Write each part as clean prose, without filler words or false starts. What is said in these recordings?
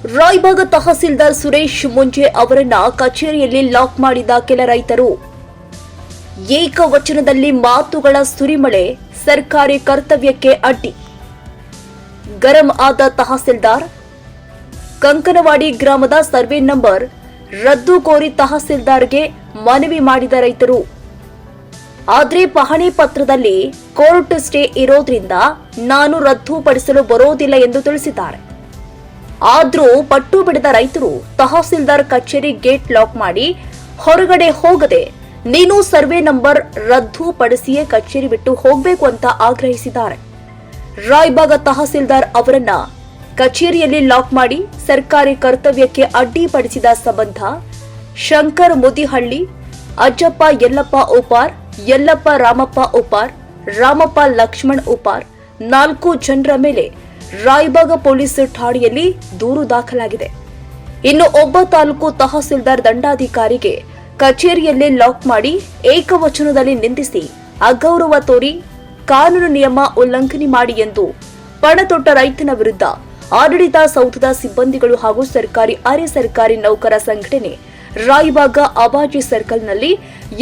ರಾಯಬಾಗ ತಹಸೀಲ್ದಾರ್ ಸುರೇಶ್ ಮುಂಜೆ ಅವರನ್ನ ಕಚೇರಿಯಲ್ಲಿ ಲಾಕ್ ಮಾಡಿದ ಕೆಲ ರೈತರು. ಏಕವಚನದಲ್ಲಿ ಮಾತುಗಳ ಸುರಿಮಳೆ, ಸರ್ಕಾರಿ ಕರ್ತವ್ಯಕ್ಕೆ ಅಡ್ಡಿ. ಗರಂ ಆದ ತಹಸೀಲ್ದಾರ್. ಕಂಕನವಾಡಿ ಗ್ರಾಮದ ಸರ್ವೆ ನಂಬರ್ ರದ್ದು ಕೋರಿ ತಹಸೀಲ್ದಾರ್ಗೆ ಮನವಿ ಮಾಡಿದ ರೈತರು. ಆದರೆ ಪಹಣಿ ಪತ್ರದಲ್ಲಿ ಕೋರ್ಟ್ ಸ್ಟೇ ಇರೋದ್ರಿಂದ ನಾನು ರದ್ದುಪಡಿಸಲು ಬರೋದಿಲ್ಲ ಎಂದು ತಿಳಿಸಿದ್ದಾರೆ. ಆದರೂ ಪಟ್ಟು ಬಿಡದ ರೈತರು ತಹಸೀಲ್ದಾರ್ ಕಚೇರಿ ಗೇಟ್ ಲಾಕ್ ಮಾಡಿ ಹೊರಗಡೆ ಹೋಗದೆ ನೀನು ಸರ್ವೆ ನಂಬರ್ ರದ್ದುಪಡಿಸಿಯೇ ಕಚೇರಿ ಬಿಟ್ಟು ಹೋಗಬೇಕು ಅಂತ ಆಗ್ರಹಿಸಿದ್ದಾರೆ. ರಾಯಬಾಗ ತಹಸೀಲ್ದಾರ್ ಅವರನ್ನ ಕಚೇರಿಯಲ್ಲಿ ಲಾಕ್ ಮಾಡಿ ಸರ್ಕಾರಿ ಕರ್ತವ್ಯಕ್ಕೆ ಅಡ್ಡಿಪಡಿಸಿದ ಸಂಬಂಧ ಶಂಕರ್ ಮುದಿಹಳ್ಳಿ, ಅಜ್ಜಪ್ಪ ಯಲ್ಲಪ್ಪ ಉಪಾರ್, ಯಲ್ಲಪ್ಪ ರಾಮಪ್ಪ ಉಪಾರ್, ರಾಮಪ್ಪ ಲಕ್ಷ್ಮಣ್ ಉಪಾರ್ 4 ಜನರ ಮೇಲೆ ರಾಯಬಾಗ ಪೊಲೀಸ್ ಠಾಣೆಯಲ್ಲಿ ದೂರು ದಾಖಲಾಗಿದೆ. ಇನ್ನು ಒಬ್ಬ ತಾಲೂಕು ತಹಸೀಲ್ದಾರ್ ದಂಡಾಧಿಕಾರಿಗೆ ಕಚೇರಿಯಲ್ಲೇ ಲಾಕ್ ಮಾಡಿ ಏಕವಚನದಲ್ಲಿ ನಿಂದಿಸಿ ಅಗೌರವ ತೋರಿ ಕಾನೂನು ನಿಯಮ ಉಲ್ಲಂಘನೆ ಮಾಡಿ ಎಂದು ಪಣತೊಟ್ಟ ರೈತನ ವಿರುದ್ಧ ಆಡಳಿತ ಸೌಧದ ಸಿಬ್ಬಂದಿಗಳು ಹಾಗೂ ಸರ್ಕಾರಿ ಅರೆ ಸರ್ಕಾರಿ ನೌಕರ ಸಂಘಟನೆ ರಾಯಬಾಗ ಅಬಾಜಿ ಸರ್ಕಲ್ನಲ್ಲಿ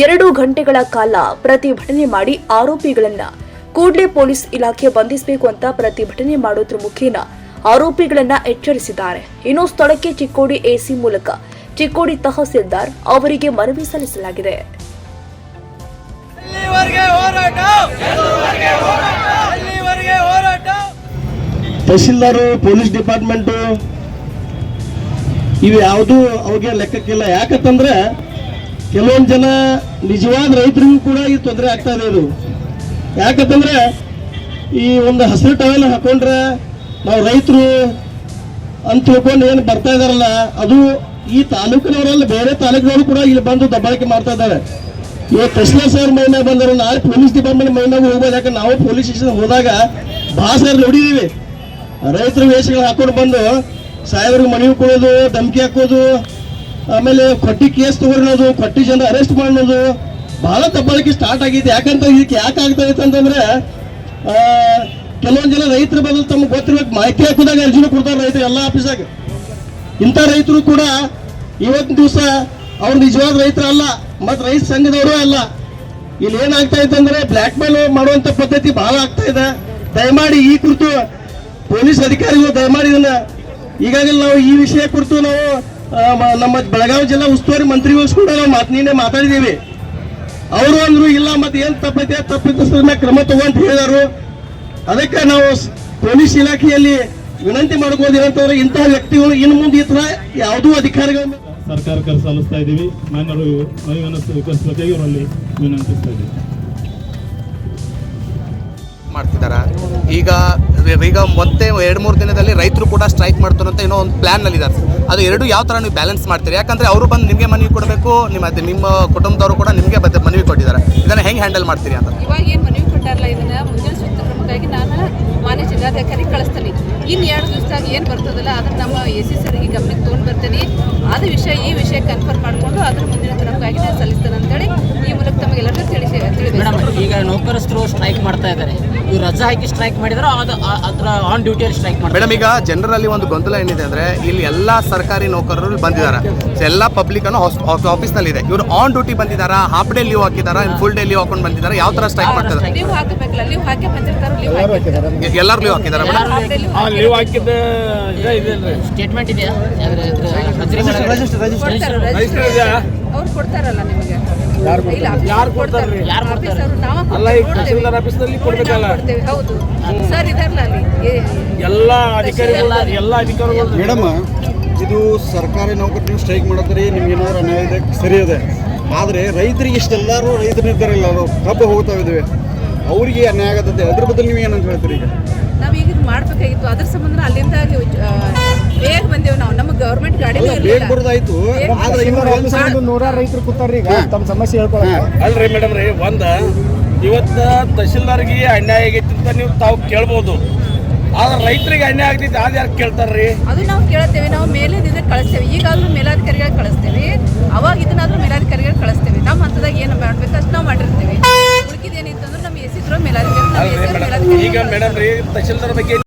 2 ಗಂಟೆಗಳ ಕಾಲ ಪ್ರತಿಭಟನೆ ಮಾಡಿ ಆರೋಪಿಗಳನ್ನ ಕೂಡಲೇ ಪೊಲೀಸ್ ಇಲಾಖೆ ಬಂಧಿಸಬೇಕು ಅಂತ ಪ್ರತಿಭಟನೆ ಮಾಡೋದ್ರ ಮುಖೇನ ಆರೋಪಿಗಳನ್ನ ಎಚ್ಚರಿಸಿದ್ದಾರೆ. ಇನ್ನು ಸ್ಥಳಕ್ಕೆ ಚಿಕ್ಕೋಡಿ ಎಸಿ ಮೂಲಕ ಚಿಕ್ಕೋಡಿ ತಹಸೀಲ್ದಾರ್ ಅವರಿಗೆ ಮನವಿ ಸಲ್ಲಿಸಲಾಗಿದೆ. ತಹಸೀಲ್ದಾರ್, ಪೊಲೀಸ್ ಡಿಪಾರ್ಟ್ಮೆಂಟ್ ಇವು ಯಾವುದು ಅವ್ರಿಗೆ ಲೆಕ್ಕಕ್ಕಿಲ್ಲ. ಯಾಕಂತಂದ್ರೆ ಕೆಲವೊಂದು ಜನ ನಿಜವಾದ ರೈತರಿಗೂ ಕೂಡ ಈ ತೊಂದರೆ ಆಗ್ತಾ ಇದೆ. ಇದು ಯಾಕಂತಂದ್ರೆ ಈ ಒಂದು ಹಸಿರು ಟವೆಲ್ ಹಾಕೊಂಡ್ರೆ ನಾವು ರೈತರು ಅಂತ ತಿಳ್ಕೊಂಡು ಏನು ಬರ್ತಾ ಇದಾರಲ್ಲ, ಅದು ಈ ತಾಲೂಕಿನವರಲ್ಲ, ಬೇರೆ ತಾಲೂಕಿನವರು ಕೂಡ ಇಲ್ಲಿ ಬಂದು ದಬ್ಬಾಳಿಕೆ ಮಾಡ್ತಾ ಇದ್ದಾರೆ. ಇವತ್ತು ತಹಸೀಲ್ದಾರ್ ಸರ್ ಮೈನಾಗ ಬಂದರು, ನಾಳೆ ಪೊಲೀಸ್ ಡಿಪಾರ್ಟ್ಮೆಂಟ್ ಮೈನಾಗ ಹೋಗ್ಬೋದು. ಯಾಕಂದ್ರೆ ನಾವು ಪೊಲೀಸ್ ಸ್ಟೇಷನ್ ಹೋದಾಗ ಭಾಳ ಸಾರಿ ನೋಡಿದೀವಿ, ರೈತರ ವೇಷಗಳು ಹಾಕೊಂಡು ಬಂದು ಸಾಹೇಬ್ರಿಗೆ ಮನವಿ ಕೊಡೋದು, ಧಮಕಿ ಹಾಕೋದು, ಆಮೇಲೆ ಕೊಟ್ಟಿ ಕೇಸ್ ತಗೊಳ್ಳೋದು, ಕೊಟ್ಟಿ ಜನ ಅರೆಸ್ಟ್ ಮಾಡೋದು, ಬಹಳ ದಬ್ಬಾಳಿಕೆ ಸ್ಟಾರ್ಟ್ ಆಗಿದೆ. ಯಾಕಂತ ಇದಕ್ಕೆ ಯಾಕೆ ಆಗ್ತಾ ಇತ್ತು ಅಂತಂದ್ರೆ ಕೆಲವೊಂದು ಜನ ರೈತರ ಬದಲು ತಮ್ಗೆ ಗೊತ್ತಿರ್ಬೇಕು ಮಾಹಿತಿ ಹಾಕೋದಾಗ ಅರ್ಜಿನ ಕೊಡ್ತಾರೆ ರೈತರು ಎಲ್ಲ ಆಫೀಸಾಗ. ಇಂಥ ರೈತರು ಕೂಡ ಇವತ್ತಿನ ದಿವಸ ಅವ್ರು ನಿಜವಾದ ರೈತರು ಅಲ್ಲ, ಮತ್ತು ರೈತ ಸಂಘದವರು ಅಲ್ಲ. ಇಲ್ಲಿ ಏನಾಗ್ತಾ ಇತ್ತು ಅಂದ್ರೆ ಬ್ಲ್ಯಾಕ್ ಮೇಲ್ ಮಾಡುವಂತ ಪದ್ಧತಿ ಬಹಳ ಆಗ್ತಾ ಇದೆ. ದಯಮಾಡಿ ಈ ಕುರಿತು ಪೊಲೀಸ್ ಅಧಿಕಾರಿಗಳು ದಯಮಾಡಿ ಇದನ್ನ ಈಗಾಗಲೇ ನಾವು ಈ ವಿಷಯ ಕುರಿತು ನಾವು ನಮ್ಮ ಬೆಳಗಾವಿ ಜಿಲ್ಲಾ ಉಸ್ತುವಾರಿ ಮಂತ್ರಿಗಳು ಕೂಡ ನಾವು ನಿನ್ನೆ ಮಾತಾಡಿದ್ದೀವಿ. ಅವರು ಅಂದ್ರು ಇಲ್ಲ ಮತ್ತೆ ಏನ್ ತಪ್ಪೈತೆ ತಪ್ಪಿತ ಕ್ರಮ ತಗೊಂತ ಹೇಳಿದಾರು. ಅದಕ್ಕೆ ನಾವು ಪೊಲೀಸ್ ಇಲಾಖೆಯಲ್ಲಿ ವಿನಂತಿ ಮಾಡ್ಬೋದು ಏನಂತಂದ್ರೆ ಇಂತಹ ವ್ಯಕ್ತಿಗಳು ಇನ್ನು ಮುಂದೆ ಈ ತರ ಯಾವುದೂ ಅಧಿಕಾರಿಗಳ ಸರ್ಕಾರಕ್ಕೆ ಸಲ್ಲಿಸ್ತಾ ಇದ್ದೀವಿ. ಮಾನ್ಯರು ಸ್ವೀಕರಿಸಬೇಕಾಗಿ ಅವರಲ್ಲಿ ವಿನಂತಿಸ್ತಾ ಇದ್ದೀವಿ. ಮಾಡ್ತಿದ್ದಾರೆ ಈಗ ಮತ್ತೆ 2-3 ದಿನದಲ್ಲಿ ರೈತರು ಕೂಡ ಸ್ಟ್ರೈಕ್ ಮಾಡ್ತಾರೆ ಅಂತ ಏನೋ ಒಂದು ಪ್ಲಾನ್ ಇದ್ದಾರೆ. ಅದು ಎರಡು ಯಾವ ಥರ ನೀವು ಬ್ಯಾಲೆನ್ಸ್ ಮಾಡ್ತೀರಿ? ಯಾಕಂದ್ರೆ ಅವರು ಬಂದು ನಿಮಗೆ ಮನವಿ ಕೊಡಬೇಕು, ನಿಮ್ಮ ಕುಟುಂಬದವರು ಕೂಡ ನಿಮಗೆ ಮನವಿ ಕೊಟ್ಟಿದ್ದಾರೆ. ಇದನ್ನ ಹೆಂಗೆ ಹ್ಯಾಂಡಲ್ ಮಾಡ್ತೀರಿ ಅಂತ? ಇವಾಗ ಏನು ಮನವಿ ಕೊಟ್ಟಾರಲ್ಲ, ಇದನ್ನ ಮುಂದಿನ ಸೂಕ್ತ ಕ್ರಮಕ್ಕಾಗಿ ನಾನು ಮಾನ್ಯ ಜಿಲ್ಲಾಧಿಕಾರಿ ಕಳಿಸ್ತೀನಿ. ಇನ್ನು 2 ದಿವಸದಾಗ ಏನು ಬರ್ತದಲ್ಲ ಅದನ್ನು ನಮ್ಮ ಎಸಿ ಸರಿಗೆ ಗಮನಕ್ಕೆ ತೊಗೊಂಡು ಬರ್ತೀನಿ. ಈ ವಿಷಯ ಕನ್ಫರ್ಮ್ ಮಾಡಿಕೊಂಡು ಅದ್ರ ಮುಂದಿನ ಕ್ರಮಕ್ಕಾಗಿ ನಾನು ಸಲ್ಲಿಸ್ತೇನೆ ಅಂತೇಳಿ ಈ ಮೂಲಕ ತಮಗೆಲ್ಲರಿಗೂ ತಿಳಿಸಿ. ಈಗ ನೌಕರಸ್ಥರು ಸ್ಟ್ರೈಕ್ ಮಾಡ್ತಾ ಇದ್ದಾರೆ, ಇವ್ರು ರಜಾ ಹಾಕಿ ಸ್ಟ್ರೈಕ್ ಮಾಡಿದ್ರೆ ಅದರ ಆನ್ ಡ್ಯೂಟಿಯಲ್ಲಿ ಸ್ಟ್ರೈಕ್ ಮಾಡ್ತಾರೆ. ಮೇಡಮ್, ಈಗ ಜನರಲ್ಲಿ ಒಂದು ಗೊಂದಲ ಏನಿದೆ ಅಂದ್ರೆ ಇಲ್ಲಿ ಎಲ್ಲ ಸರ್ಕಾರಿ ನೌಕರರು ಬಂದಿದ್ದಾರೆ, ಎಲ್ಲ ಪಬ್ಲಿಕ್ ಅನ್ನೋ ಆಫೀಸ್ನಲ್ಲಿ ಇದೆ. ಇವರು ಆನ್ ಡ್ಯೂಟಿ ಬಂದಿದ್ದಾರಾ, ಹಾಫ್ ಡೇ ಲೀವ್ ಹಾಕಿದಾರಾ, ಫುಲ್ ಡೇ ಲೀವ್ ಹಾಕೊಂಡು ಬಂದಿದ್ದಾರೆ? ಯಾವ ತರ ಸ್ಟ್ರೈಕ್ ಮಾಡ್ತಾರೆ? ಲೀವ್ ಹಾಕಬೇಕಲ್ಲ, ಲೀವ್ ಹಾಕಿ ಬಂದಿರ್ತಾರೆ. ಎಲ್ಲರೂ ಲೀವ್ ಹಾಕಿದ್ದಾರೆ ಲೀವ್ ಹಾಕಿದ್ದ ಸ್ಟೇಟ್ಮೆಂಟ್ ಇದೆಯಾ? ಅವ್ರು ಕೊಡ್ತಾರಲ್ಲ ನಿಮಗೆ. ಯಾರು ಕೊಡ್ತಾರೆ? ಅಲ್ಲ, ಈಗ ತಹಸೀಲ್ದಾರ್ ಆಫೀಸ್ನಲ್ಲಿ ಕೊಡ್ಬೇಕಲ್ಲ. ಹೌದು ಸರ್, ಇದಾರಲ್ಲ ಅಲ್ಲಿ ಎಲ್ಲ ಅಧಿಕಾರಿಗಳು. ಮೇಡಮ್, ಇದು ಸರ್ಕಾರಿ ನೌಕರಿ ನೀವು ಸ್ಟ್ರೈಕ್ ಮಾಡಿದ್ರಿ, ನಿಮ್ಗೆ ಏನಾದ್ರು ಅನ್ಯಾಯ ಇದೆ, ಸರಿ ಇದೆ. ಆದರೆ ರೈತರಿಗೆ ಇಷ್ಟೆಲ್ಲರೂ ರೈತರು ಇದ್ದಾರಲ್ಲ, ಅದು ಕಬ್ಬು ಹೋಗ್ತಾ ಇದ್ದೇವೆ, ಅವರಿಗೆ ಅನ್ಯಾಯ ಆಗತ್ತೆ. ಅದ್ರ ಬದಲು ನೀವು ಏನಂತ ಹೇಳ್ತೀರಿ? ಈಗ ನಾವೀಗ ಮಾಡಬೇಕಾಗಿತ್ತು, ಅದ್ರ ಸಂಬಂಧ ಅಲ್ಲಿಂದ ಬೇಗ ಬಂದೇವು ನಾವು. ನಮ್ಮ ಗೌರ್ಮೆಂಟ್ ಗಾಡಿ ಬೇಗ ಬರೋದಾಯ್ತು. ಆದ್ರೆ ನೂರಾರು ರೈತರು ಕೂತಾರ್ರಿ, ಈಗ ತಮ್ಮ ಸಮಸ್ಯೆ ಹೇಳ್ಕೊಳ್ಳ. ಅಲ್ರಿ ಮೇಡಮ್ ರೀ, ಇವತ್ತ ತಹಸೀಲ್ದಾರ್ಗೆ ಅನ್ಯಾಯ ಆಗೈತಿ ಅಂತ ನೀವು ತಾವು ಕೇಳ್ಬೋದು. ಆದ್ರೆ ರೈತರಿಗೆ ಅನ್ಯಾಯ ಆಗ್ತೈತಿ, ಅದು ಯಾರು ಕೇಳ್ತಾರ್ರಿ? ಅದು ನಾವು ಕೇಳ್ತೇವೆ, ನಾವು ಮೇಲಿಂದ ಕಳಿಸ್ತೇವೆ. ಈಗಾದ್ರೂ ಮೇಲಾಧಿಕಾರಿಗಳು ಕಳಿಸ್ತೇವೆ, ಅವಾಗ ಇದನ್ನಾದ್ರೂ ಮೇಲಾಧಿಕಾರಿಗಳು ಕಳಿಸ್ತೇವೆ. ನಮ್ಮ ಹಂತದಾಗ ಏನು ಮಾಡ್ಬೇಕು ಅಷ್ಟು ನಾವು ಮಾಡಿರ್ತೇವೆ. ಉಳಿಕಿದೇನಿತ್ತು ಅಂದ್ರೆ ನಮ್ಮ ಎಸಿದ್ರು ಮೇಲಾಧಿಕಾರಿ. ಈಗ ಮೇಡಮ್ ರೀ, ತಹಸೀಲ್ದಾರ್ ಬಗ್ಗೆ